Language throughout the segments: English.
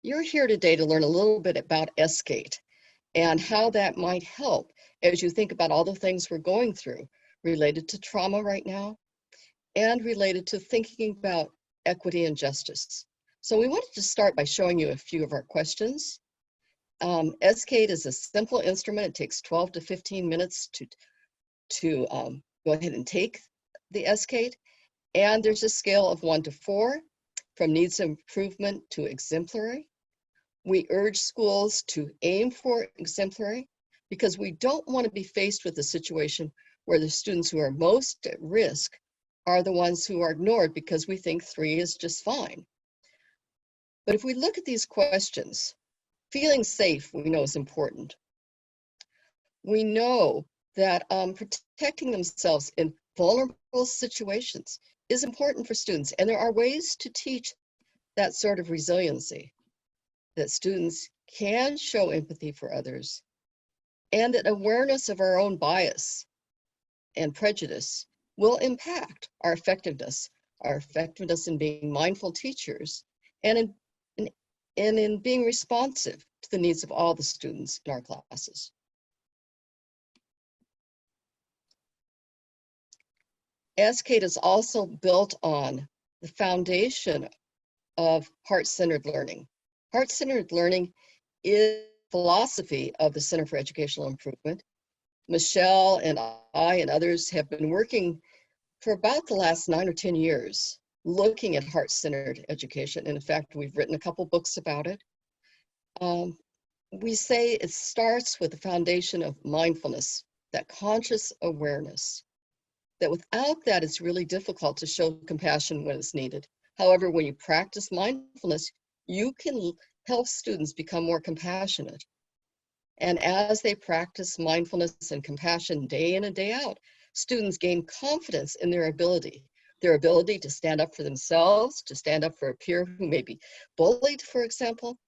You're here today to learn a little bit about CCATE and how that might help as you think about all the things we're going through related to trauma right now and related to thinking about equity and justice. So we wanted to start by showing you a few of our questions. CCATE is a simple instrument. It takes 12 to 15 minutes to go ahead and take the CCATE. And there's a scale of 1 to 4, from needs improvement to exemplary. We urge schools to aim for exemplary because we don't want to be faced with a situation where the students who are most at risk are the ones who are ignored because we think 3 is just fine. But if we look at these questions, feeling safe, we know is important. We know that protecting themselves in vulnerable situations is important for students, and there are ways to teach that sort of resiliency, that students can show empathy for others, and that awareness of our own bias and prejudice will impact our effectiveness in being mindful teachers, and in being responsive to the needs of all the students in our classes. CCATE is also built on the foundation of heart-centered learning. Heart-centered learning is philosophy of the Center for Educational Improvement. Michelle and I and others have been working for about the last 9 or 10 years looking at heart-centered education. And in fact, we've written a couple books about it. We say it starts with the foundation of mindfulness, that conscious awareness, that without that, it's really difficult to show compassion when it's needed. However, when you practice mindfulness, you can help students become more compassionate. And as they practice mindfulness and compassion day in and day out, students gain confidence in their ability to stand up for themselves, to stand up for a peer who may be bullied, for example,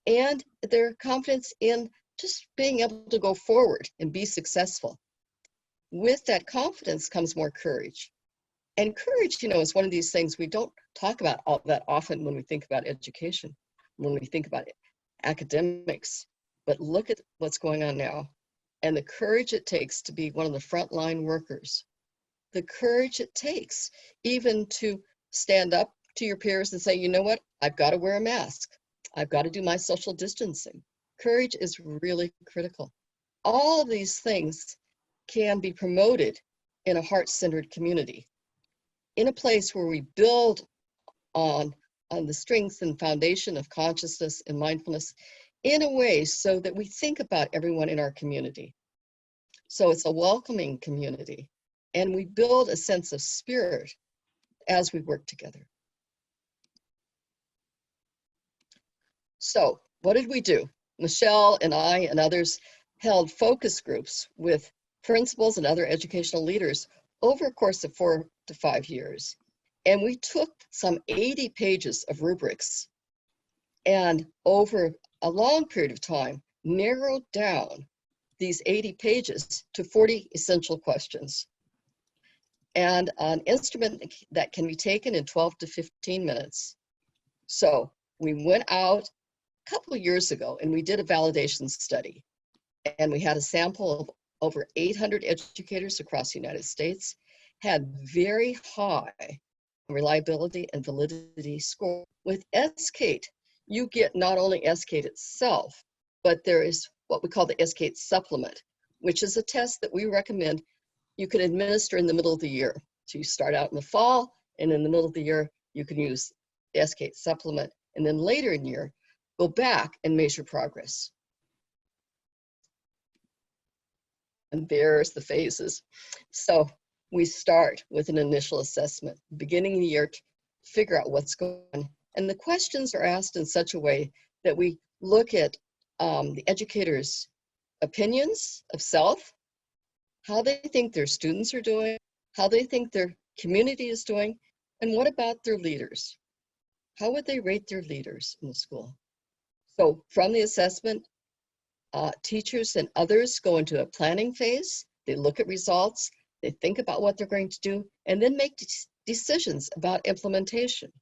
and their confidence in just being able to go forward and be successful. With that confidence comes more courage. And courage, is one of these things we don't talk about all that often when we think about education, when we think about academics. But look at what's going on now and the courage it takes to be one of the frontline workers. The courage it takes even to stand up to your peers and say, you know what, I've got to wear a mask. I've got to do my social distancing. Courage is really critical. All of these things can be promoted in a heart-centered community, in a place where we build on the strengths and foundation of consciousness and mindfulness in a way so that we think about everyone in our community. So it's a welcoming community, and we build a sense of spirit as we work together. So what did we do? Michelle and I and others held focus groups with principals and other educational leaders over a course of 4 to 5 years. And we took some 80 pages of rubrics and over a long period of time narrowed down these 80 pages to 40 essential questions. And an instrument that can be taken in 12 to 15 minutes. So we went out a couple of years ago and we did a validation study. And we had a sample of over 800 educators across the United States, had very high reliability and validity score. With CCATE, you get not only CCATE itself, but there is what we call the CCATE supplement, which is a test that we recommend you can administer in the middle of the year. So you start out in the fall, and in the middle of the year, you can use the CCATE supplement, and then later in the year, go back and measure progress. And there's the phases. So we start with an initial assessment, beginning of the year, to figure out what's going on. And the questions are asked in such a way that we look at the educators' opinions of self, how they think their students are doing, how they think their community is doing, and what about their leaders? How would they rate their leaders in the school? So from the assessment, teachers and others go into a planning phase. They look at results, they think about what they're going to do, and then make decisions about implementation.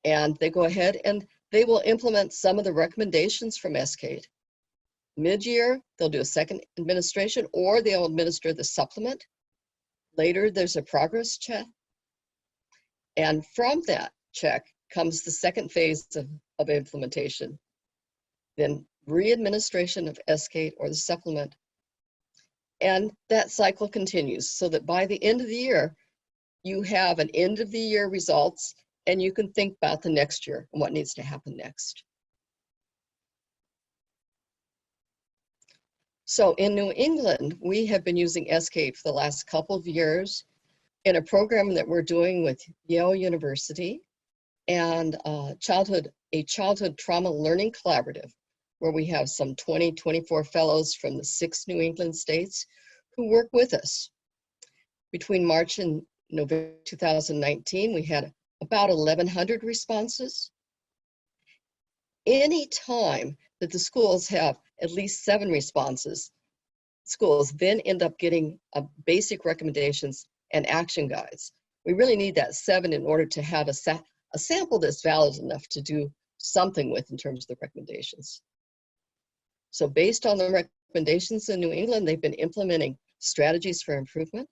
And they go ahead and They will implement some of the recommendations from CCATE. Mid-year, they'll do a second administration, or they'll administer the supplement. Later, there's a progress check. And from that check comes the second phase of implementation. Then re-administration of CCATE or the supplement. And that cycle continues so that by the end of the year, you have an end of the year results and you can think about the next year and what needs to happen next. So in New England, we have been using CCATE for the last couple of years in a program that we're doing with Yale University and a childhood trauma learning collaborative, where we have some 24 fellows from the 6 New England states who work with us. Between March and November 2019, we had about 1,100 responses. Any time that the schools have at least 7 responses, schools then end up getting basic recommendations and action guides. We really need that 7 in order to have a sample that's valid enough to do something with in terms of the recommendations. So based on the recommendations in New England, they've been implementing strategies for improvement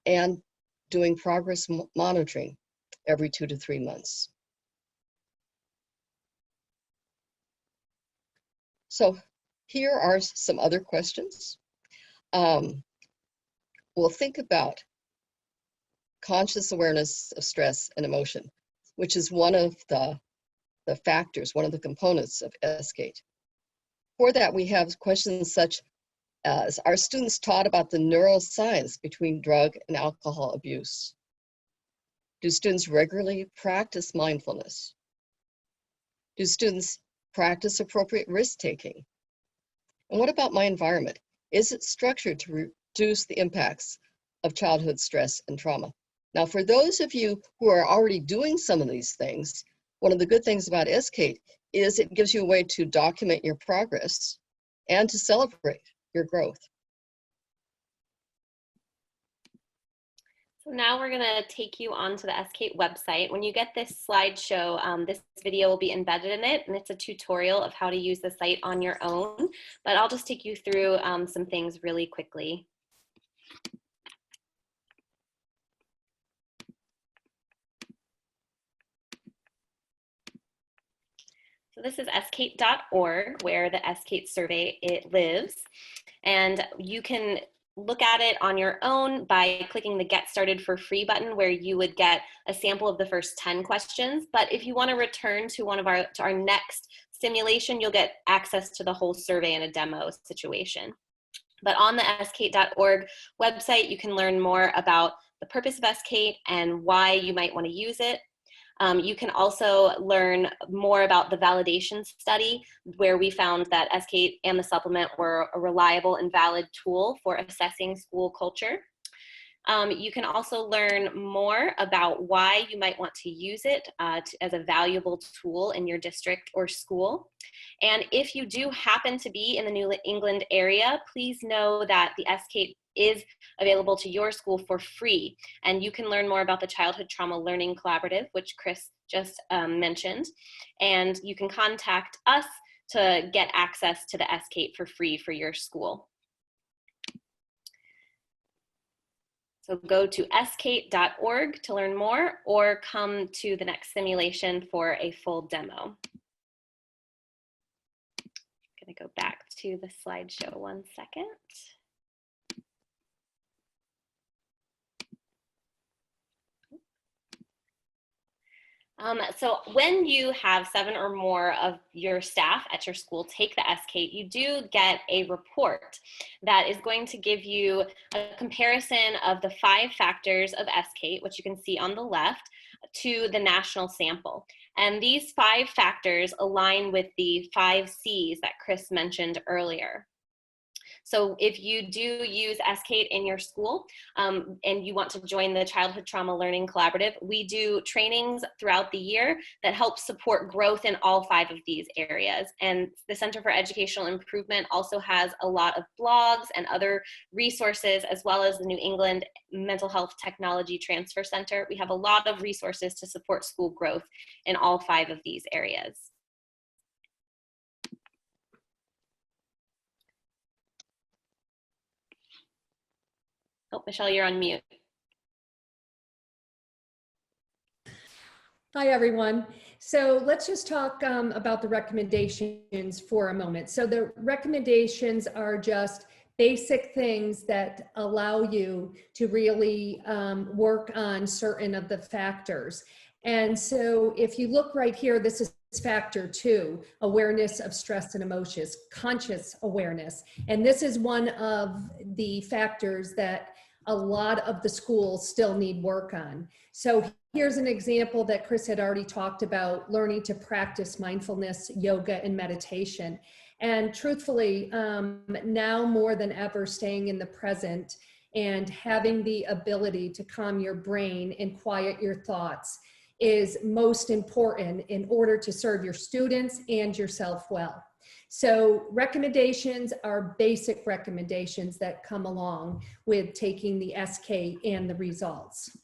and doing progress monitoring every 2 to 3 months. So here are some other questions. We'll think about conscious awareness of stress and emotion, which is one of the factors, one of the components of CCATE. For that, we have questions such as, are students taught about the neuroscience between drug and alcohol abuse? Do students regularly practice mindfulness? Do students practice appropriate risk-taking? And what about my environment? Is it structured to reduce the impacts of childhood stress and trauma? Now, for those of you who are already doing some of these things, one of the good things about CCATE is it gives you a way to document your progress and to celebrate your growth. So now we're going to take you onto the CCATE website. When you get this slideshow, this video will be embedded in it, and it's a tutorial of how to use the site on your own. But I'll just take you through some things really quickly. So this is CCATE.org, where the CCATE survey lives. And you can look at it on your own by clicking the Get Started for Free button, where you would get a sample of the first 10 questions. But if you want to return to our next simulation, you'll get access to the whole survey in a demo situation. But on the CCATE.org website, you can learn more about the purpose of CCATE and why you might want to use it. You can also learn more about the validation study, where we found that CCATE and the supplement were a reliable and valid tool for assessing school culture. You can also learn more about why you might want to use it as a valuable tool in your district or school. And if you do happen to be in the New England area, please know that the CCATE is available to your school for free. And you can learn more about the Childhood Trauma Learning Collaborative, which Chris just mentioned. And you can contact us to get access to the CCATE for free for your school. So go to CCATE.org to learn more, or come to the next simulation for a full demo. I'm going to go back to the slideshow 1 second. So when you have 7 or more of your staff at your school take the CCATE, you do get a report that is going to give you a comparison of the 5 factors of CCATE, which you can see on the left, to the national sample. And these 5 factors align with the 5 C's that Chris mentioned earlier. So if you do use CCATE in your school and you want to join the Childhood Trauma Learning Collaborative, we do trainings throughout the year that help support growth in all 5 of these areas. And the Center for Educational Improvement also has a lot of blogs and other resources, as well as the New England Mental Health Technology Transfer Center. We have a lot of resources to support school growth in all 5 of these areas. Oh, Michelle, you're on mute. Hi, everyone. So let's just talk about the recommendations for a moment. So the recommendations are just basic things that allow you to really work on certain of the factors. And so if you look right here, this is factor 2, awareness of stress and emotions, conscious awareness. And this is one of the factors that a lot of the schools still need work on. So here's an example that Chris had already talked about, learning to practice mindfulness, yoga, and meditation. And truthfully, now more than ever, staying in the present and having the ability to calm your brain and quiet your thoughts is most important in order to serve your students and yourself well. So recommendations are basic recommendations that come along with taking the SK and the results.